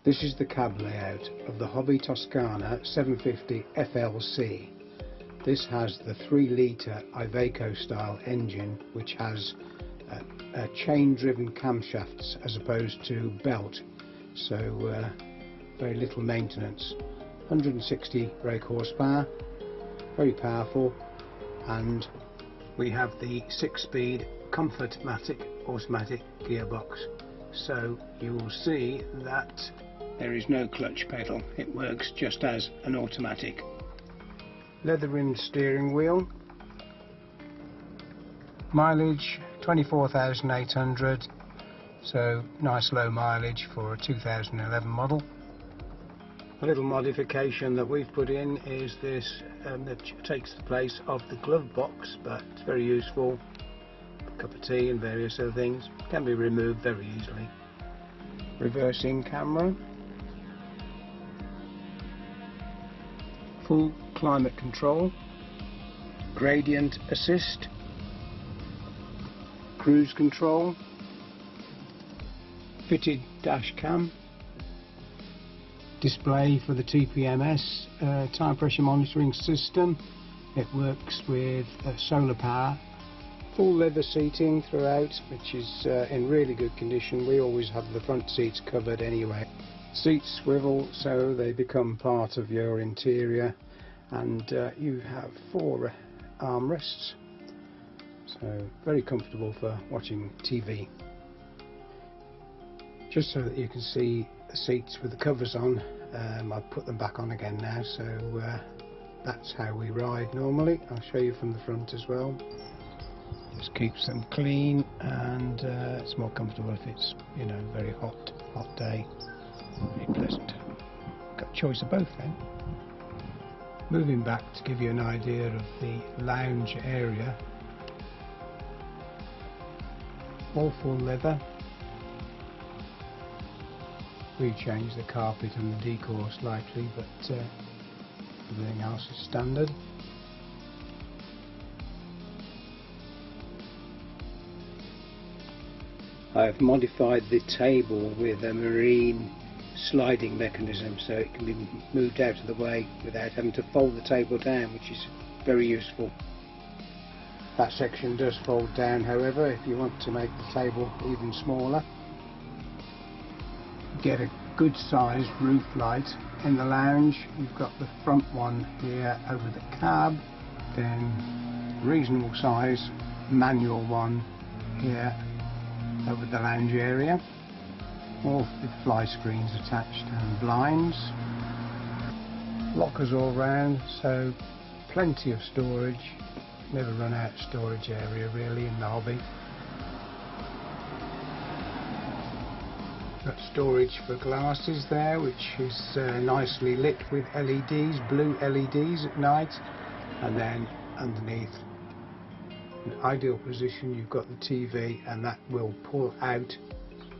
This is the cab layout of the Hobby Toskana 750 FLC. This has the 3-litre Iveco style engine, which has chain driven camshafts as opposed to belt, so very little maintenance. 160 brake horsepower, very powerful, and we have the 6-speed Comfortmatic automatic gearbox, so you will see that there is no clutch pedal, it works just as an automatic. Leather rimmed steering wheel, mileage 24,800, so nice low mileage for a 2011 model. A little modification that we've put in is this that takes the place of the glove box, but it's very useful. A cup of tea and various other things, can be removed very easily. Reversing camera, full climate control, gradient assist, cruise control, fitted dash cam, display for the TPMS tire pressure monitoring system. It works with solar power. Full leather seating throughout, which is in really good condition. We always have the front seats covered anyway. Seats swivel so they become part of your interior, and you have 4 armrests, so very comfortable for watching TV. Just so that you can see the seats with the covers on, I've put them back on again now, so that's how we ride normally. I'll show you from the front as well. Just keeps them clean, and it's more comfortable if it's, you know, very hot day. Very pleasant. Got a choice of both then. Moving back to give you an idea of the lounge area. All full leather. We changed the carpet and the decor slightly, but everything else is standard. I've modified the table with a marine sliding mechanism, so it can be moved out of the way without having to fold the table down, which is very useful. That section does fold down, however, if you want to make the table even smaller. Get a good sized roof light in the lounge. You've got the front one here over the cab, then reasonable size manual one here over the lounge area, all with fly screens attached and blinds. Lockers all round, so plenty of storage. Never run out of storage area really in the Hobby. Got storage for glasses there, which is nicely lit with LEDs, blue LEDs at night, and then underneath, in ideal position, you've got the TV, and that will pull out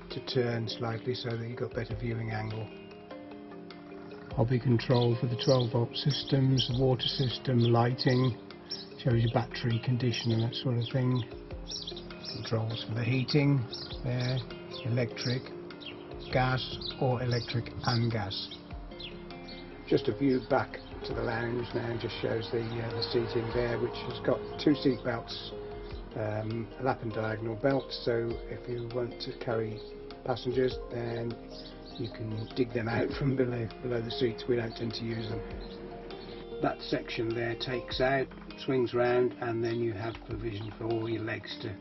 to turn slightly so that you've got better viewing angle. Hobby control for the 12-volt systems, water system, lighting, shows you battery condition and that sort of thing. Controls for the heating there, electric, gas, or electric and gas. Just a view back to the lounge now just shows the seating there, which has got 2 seat belts, a lap and diagonal belt, so if you want to carry passengers then you can dig them out from below the seats. We don't tend to use them. That section there takes out, swings round, and then you have provision for all your legs to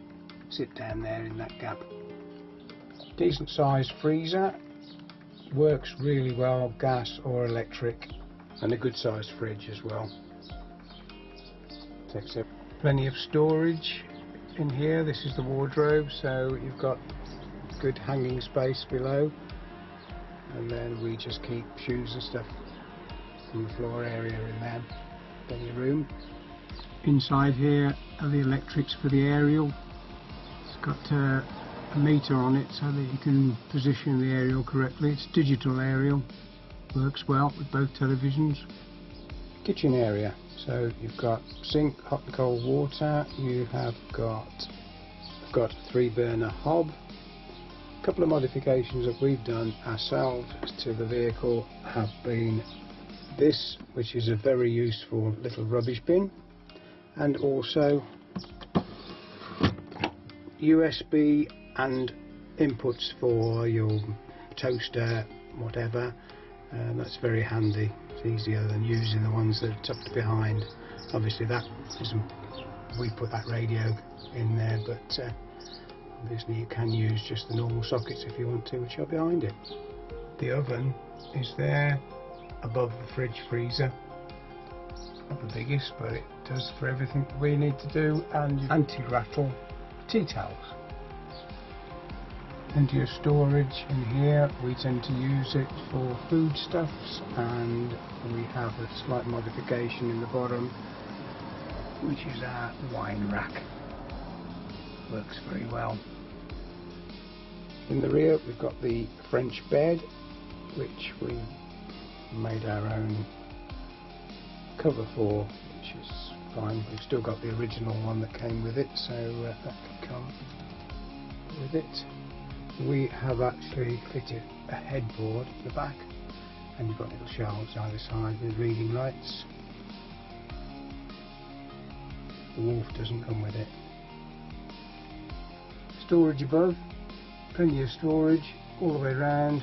sit down there in that gap. Decent sized freezer, works really well, gas or electric, and a good sized fridge as well. Takes up plenty of storage in here. This is the wardrobe, so you've got good hanging space below, and then we just keep shoes and stuff in the floor area in there. Plenty of room. Inside here are the electrics for the aerial. It's got a meter on it so that you can position the aerial correctly. It's digital aerial, works well with both televisions. Kitchen area, so you've got sink, hot and cold water. You have got a 3-burner hob, couple of modifications that we've done ourselves to the vehicle have been this, which is a very useful little rubbish bin, and also USB and inputs for your toaster, whatever. That's very handy. It's easier than using the ones that are tucked behind. Obviously that isn't, we put that radio in there, but obviously you can use just the normal sockets if you want to, which are behind it. The oven is there above the fridge freezer. Not the biggest, but it does for everything that we need to do. And anti-rattle tea towels. Into your storage in here, we tend to use it for foodstuffs, and we have a slight modification in the bottom, which is our wine rack. Works very well. In the rear we've got the French bed, which we made our own cover for, which is fine. We've still got the original one that came with it, so that can come with it. We have actually fitted a headboard at the back, and you've got little shelves either side with reading lights. The Wolf doesn't come with it. Storage above, plenty of storage all the way around.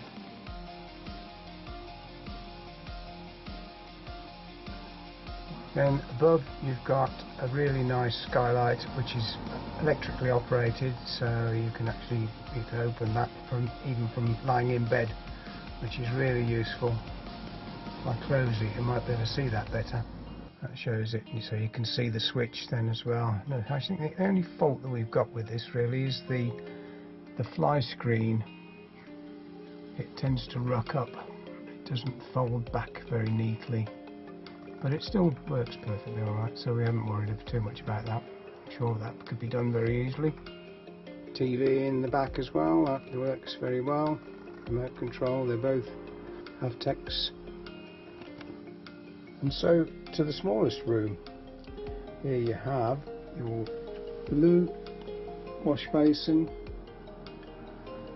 Then above you've got a really nice skylight, which is electrically operated, so you can open that even from lying in bed, which is really useful. If I close it, you might be able to see that better. That shows it, so you can see the switch then as well. No, I think the only fault that we've got with this really is the fly screen. It tends to ruck up. It doesn't fold back very neatly. But it still works perfectly alright, so we haven't worried too much about that. I'm sure that could be done very easily. TV in the back as well, that works very well. Remote control, they both have text. And so to the smallest room. Here you have your blue wash basin,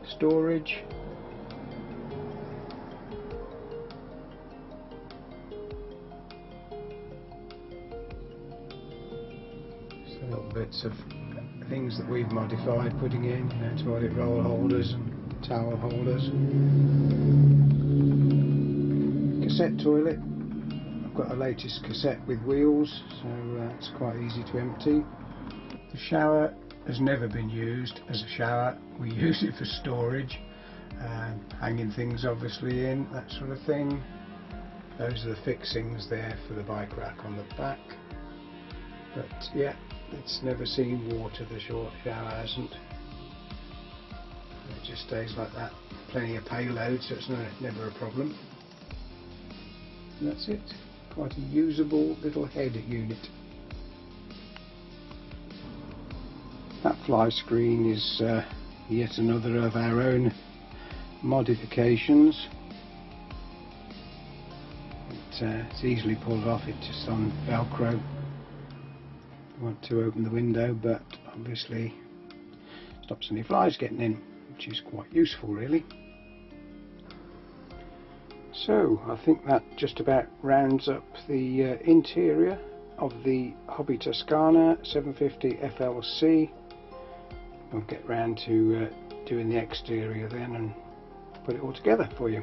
storage, little bits of things that we've modified, putting in, toilet roll holders and towel holders. Cassette toilet. I've got a latest cassette with wheels, so it's quite easy to empty. The shower has never been used as a shower. We use it for storage, hanging things obviously in, that sort of thing. Those are the fixings there for the bike rack on the back. But yeah, it's never seen water, the short shower hasn't. It just stays like that. Plenty of payload, so it's never a problem. And that's it. Quite a usable little head unit. That fly screen is yet another of our own modifications. It's easily pulled off, it's just on Velcro. Want to open the window, but obviously stops any flies getting in, which is quite useful really. So I think that just about rounds up the interior of the Hobby Toskana 750 FLC. I'll get round to doing the exterior then and put it all together for you.